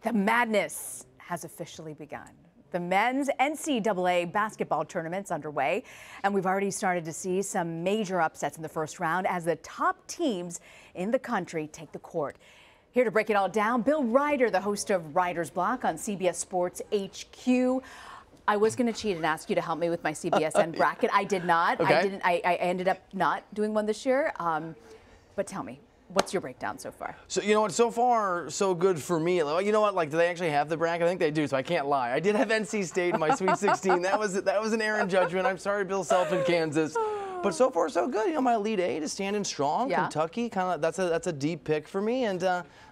The madness has officially begun. The men's NCAA basketball tournament's underway, and we've already started to see some major upsets in the first round as the top teams in the country take the court. Here to break it all down, Bill Reiter, the host of Reiter's Block on CBS Sports HQ. I was going to cheat and ask you to help me with my CBSN bracket. I did not. Okay. I ended up not doing one this year. But tell me, what's your breakdown so far? So, you know what, so far, so good for me. You know what, like, do they actually have the bracket? I think they do, so I can't lie. I did have NC State in my Sweet 16. That was an errant judgment. I'm sorry, Bill Self in Kansas. But so far, so good. You know, my Elite Eight is standing strong. Yeah. Kentucky, that's a deep pick for me. And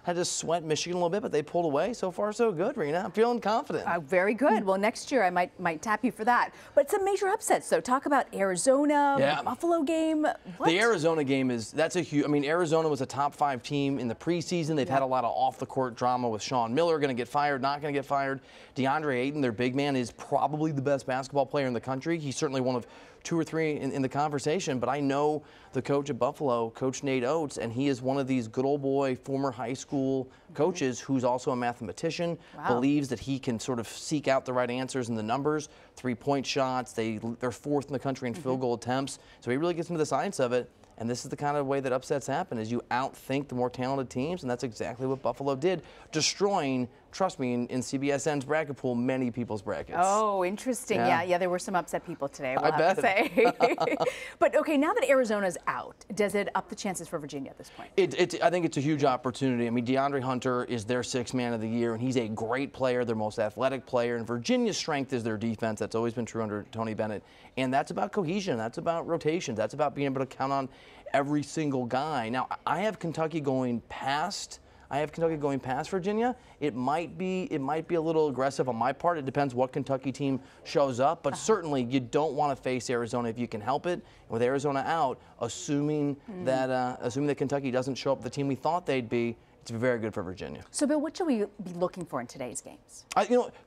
had to sweat Michigan a little bit, but they pulled away. So far, so good, Rena. I'm feeling confident. Very good. Well, next year I might tap you for that. But some major upsets, though. Talk about Arizona, Buffalo game. What? The Arizona game that's a huge. I mean, Arizona was a top 5 team in the preseason. They've had a lot of off-the-court drama with Sean Miller, going to get fired, not going to get fired. DeAndre Ayton, their big man, is probably the best basketball player in the country. He's certainly one of 2 or 3 in the conversation, but I know the coach at Buffalo, Coach Nate Oates, and he is one of these good old boy former high school coaches who's also a mathematician, believes that he can sort of seek out the right answers in the numbers, 3-point shots, they're 4th in the country in field goal attempts, so he really gets into the science of it. And this is the kind of way that upsets happen, is you outthink the more talented teams, and that's exactly what Buffalo did, destroying, trust me, in CBSN's bracket pool, many people's brackets. Oh, interesting. Yeah, there were some upset people today, I bet. to say. But, okay, now that Arizona's out, does it up the chances for Virginia at this point? I think it's a huge opportunity. I mean, DeAndre Hunter is their 6th man of the year, and he's a great player, their most athletic player, and Virginia's strength is their defense. That's always been true under Tony Bennett. And that's about cohesion. That's about rotation. That's about being able to count on every single guy. Now, I have Kentucky going past Virginia. It might be a little aggressive on my part. It depends what Kentucky team shows up, but certainly you don't want to face Arizona if you can help it. With Arizona out, assuming that Kentucky doesn't show up the team we thought they'd be, it's very good for Virginia. So, Bill, what should we be looking for in today's games?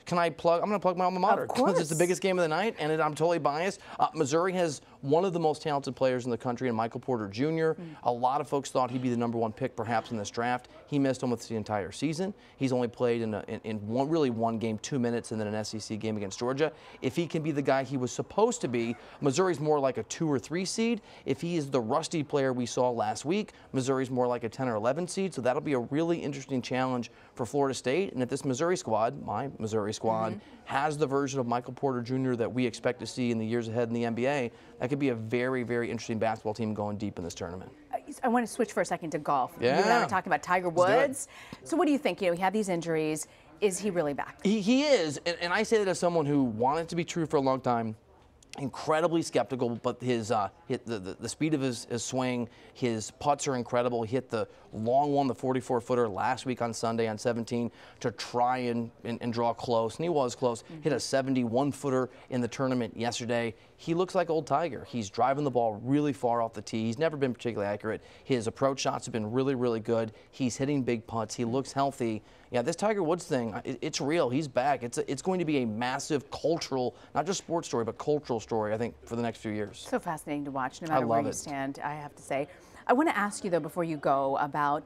Can I plug? I'm going to plug my alma mater. Of course. Because it's the biggest game of the night, and I'm totally biased. Missouri has one of the most talented players in the country, in Michael Porter Jr. A lot of folks thought he'd be the #1 pick perhaps in this draft. He missed almost the entire season. He's only played in one game, 2 minutes, and then an SEC game against Georgia. If he can be the guy he was supposed to be, Missouri's more like a 2 or 3 seed. If he is the rusty player we saw last week, Missouri's more like a 10 or 11 seed. So that'll be a really interesting challenge for Florida State. And if this Missouri squad, my Missouri squad, has the version of Michael Porter Jr. that we expect to see in the years ahead in the NBA, that could be a very, very interesting basketball team going deep in this tournament. I want to switch for a second to golf. Yeah. You and I were talking about Tiger Woods. So what do you think? He had these injuries. Is he really back? He is, and I say that as someone who wanted it to be true for a long time. Incredibly skeptical, but the speed of his swing, his putts are incredible. He hit the long one, the 44-footer last week on Sunday on 17 to try and draw close, and he was close. Hit a 71-footer in the tournament yesterday. He looks like old Tiger. He's driving the ball really far off the tee. He's never been particularly accurate. His approach shots have been really, really good. He's hitting big putts. He looks healthy. Yeah, this Tiger Woods thing, it's real. He's back. It's going to be a massive cultural, not just sports story, but cultural story, I think, for the next few years. So fascinating to watch, no matter where you stand, I have to say. I want to ask you, though, before you go, about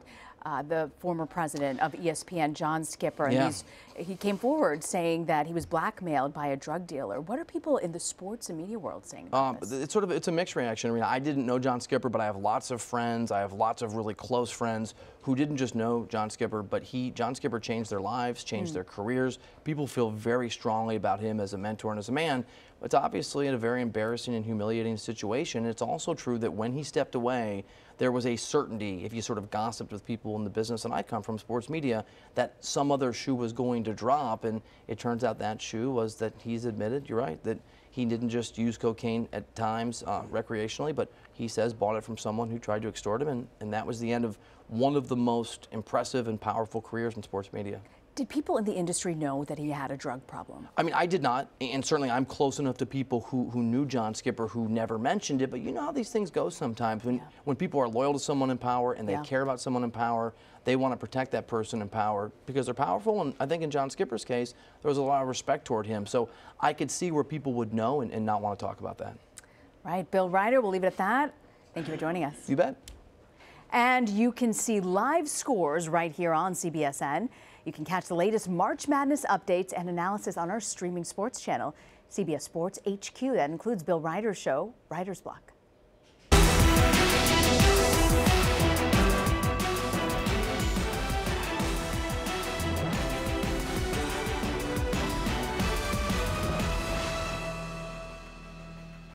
the former president of ESPN, John Skipper. And he came forward saying that he was blackmailed by a drug dealer. What are people in the sports and media world saying about this? It's a mixed reaction. I mean, I didn't know John Skipper, but I have lots of friends. I have lots of really close friends who didn't just know John Skipper, but John Skipper changed their lives, changed their careers. People feel very strongly about him as a mentor and as a man. It's obviously in a very embarrassing and humiliating situation. It's also true that when he stepped away, there was a certainty, if you sort of gossiped with people in the business, and I come from sports media, that some other shoe was going to drop, and it turns out that shoe was that he's admitted, you're right, that he didn't just use cocaine at times recreationally, but he says bought it from someone who tried to extort him, and that was the end of one of the most impressive and powerful careers in sports media. Did people in the industry know that he had a drug problem? I mean, I did not, and certainly I'm close enough to people who knew John Skipper who never mentioned it, but you know how these things go sometimes. When people are loyal to someone in power and they care about someone in power, they want to protect that person in power because they're powerful, and I think in John Skipper's case, there was a lot of respect toward him. So I could see where people would know and not want to talk about that. Right. Bill Reiter, we'll leave it at that. Thank you for joining us. You bet. And you can see live scores right here on CBSN. You can catch the latest March Madness updates and analysis on our streaming sports channel, CBS Sports HQ. That includes Bill Reiter's show, Reiter's Block.